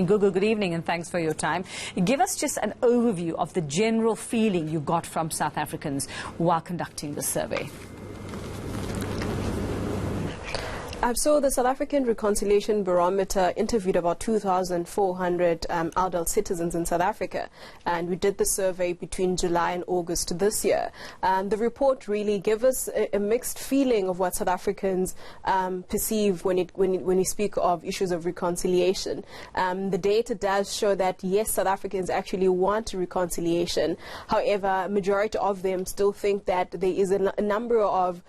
Gugu, good evening and thanks for your time. Give us just an overview of the general feeling you got from South Africans while conducting the survey. So the South African Reconciliation Barometer interviewed about 2,400 adult citizens in South Africa, and we did the survey between July and August this year. The report really gave us a mixed feeling of what South Africans perceive when we speak of issues of reconciliation. The data does show that yes, South Africans actually want reconciliation. However, a majority of them still think that there is a number of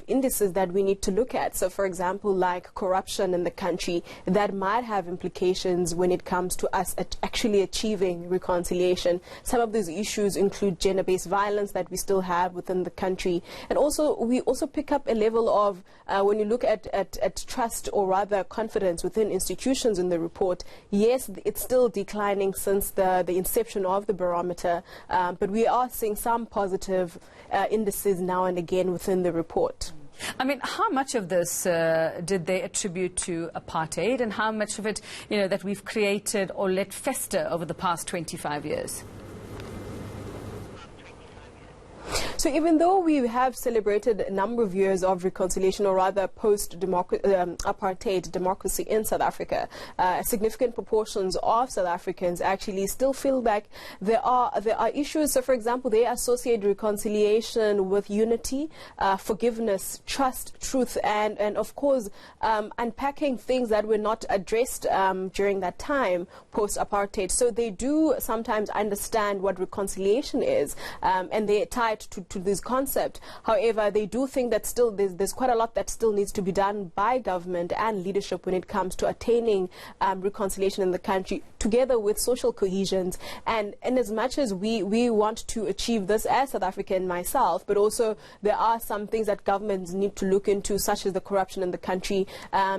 indices that we need to look at. So, for example, like corruption in the country, that might have implications when it comes to us actually achieving reconciliation. Some of these issues include gender-based violence that we still have within the country. And also, we also pick up a level of, when you look at trust, or rather confidence within institutions in the report, yes, it's still declining since the inception of the barometer, but we are seeing some positive indices now and again within the report. I mean, how much of this did they attribute to apartheid, and how much of it, that we've created or let fester over the past 25 years? So even though we have celebrated a number of years of reconciliation, or rather post-apartheid democracy in South Africa, significant proportions of South Africans actually still feel like there are issues. So, for example, they associate reconciliation with unity, forgiveness, trust, truth, and of course, unpacking things that were not addressed during that time post-apartheid. So they do sometimes understand what reconciliation is, and they tie it to this concept. However, they do think that still there's quite a lot that still needs to be done by government and leadership when it comes to attaining reconciliation in the country, together with social cohesions. And as much as we want to achieve this as South African myself, but also there are some things that governments need to look into, such as the corruption in the country,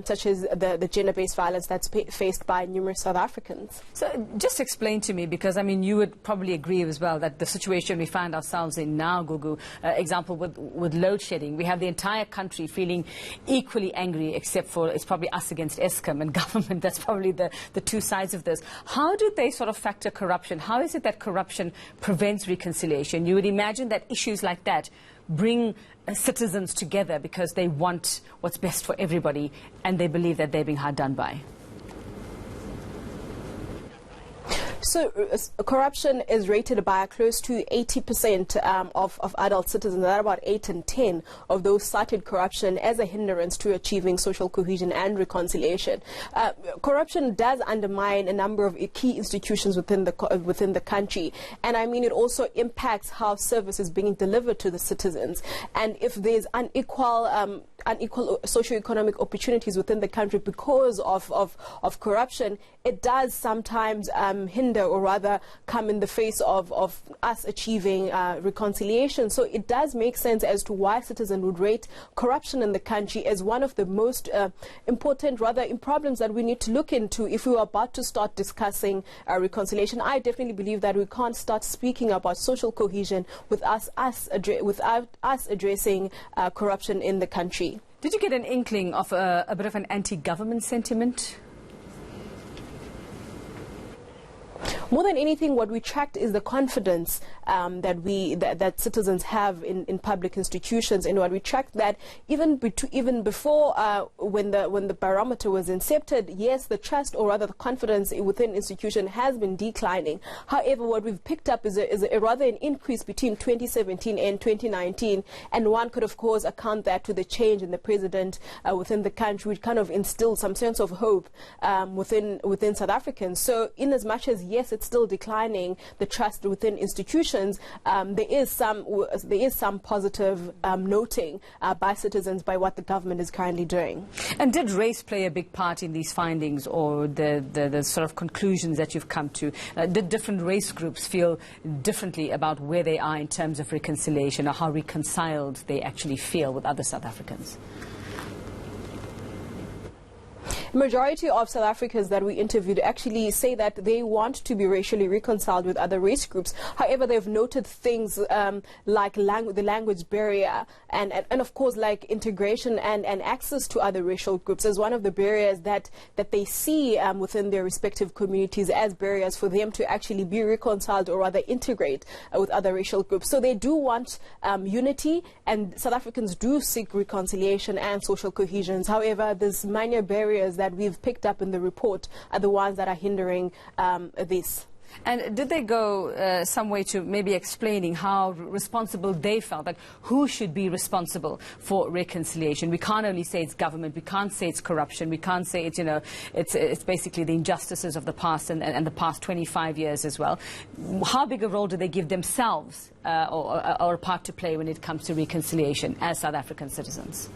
such as the gender-based violence that's faced by numerous South Africans. So just explain to me, because I mean, you would probably agree as well that the situation we find ourselves in now, Gugu, example with load shedding, we have the entire country feeling equally angry, except for it's probably us against Eskom and government. That's probably the two sides of this. How do they sort of factor corruption? How is it that corruption prevents reconciliation? You would imagine that issues like that bring citizens together because they want what's best for everybody and they believe that they're being hard done by. So corruption is rated by close to 80% of adult citizens. That about 8 in 10 of those cited corruption as a hindrance to achieving social cohesion and reconciliation. Corruption does undermine a number of key institutions within the country, and I mean it also impacts how service is being delivered to the citizens. And if there's unequal socioeconomic opportunities within the country because of corruption, it does sometimes hinder, or rather come in the face of us achieving reconciliation. So it does make sense as to why citizens would rate corruption in the country as one of the most important, rather, problems that we need to look into if we are about to start discussing reconciliation. I definitely believe that we can't start speaking about social cohesion without us addressing corruption in the country. Did you get an inkling of a bit of an anti-government sentiment? More than anything, what we tracked is the confidence that citizens have in public institutions. And what we tracked, that even before when the barometer was incepted, yes, the trust, or rather the confidence within institution has been declining. However, what we've picked up is a rather an increase between 2017 and 2019, and one could of course account that to the change in the president within the country, which kind of instilled some sense of hope within South Africans. So in as much as yes, it's still declining, the trust within institutions, there is some positive noting by citizens by what the government is currently doing. And did race play a big part in these findings, or the sort of conclusions that you've come to? Did different race groups feel differently about where they are in terms of reconciliation, or how reconciled they actually feel with other South Africans? Majority of South Africans that we interviewed actually say that they want to be racially reconciled with other race groups. However, they've noted things like the language barrier and of course like integration and access to other racial groups as one of the barriers that they see within their respective communities as barriers for them to actually be reconciled or rather integrate with other racial groups. So they do want unity, and South Africans do seek reconciliation and social cohesion. However, there's minor barriers that we've picked up in the report are the ones that are hindering this. And did they go some way to maybe explaining how responsible they felt, like who should be responsible for reconciliation? We can't only say it's government, we can't say it's corruption, we can't say it's, you know, it's basically the injustices of the past and the past 25 years as well. How big a role do they give themselves or a part to play when it comes to reconciliation as South African citizens?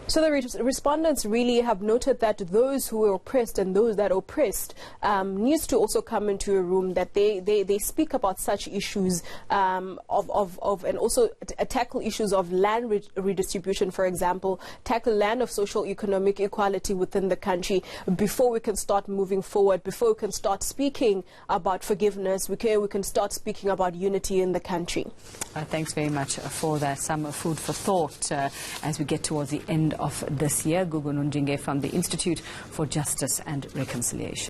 So the respondents really have noted that those who are oppressed and those that are oppressed needs to also come into a room, that they speak about such issues and also tackle issues of land redistribution, for example, tackle land of social economic equality within the country before we can start moving forward, before we can start speaking about forgiveness, we can start speaking about unity in the country. Thanks very much for that. Some food for thought as we get towards the end of this year. Gugu Nunjinge from the Institute for Justice and Reconciliation.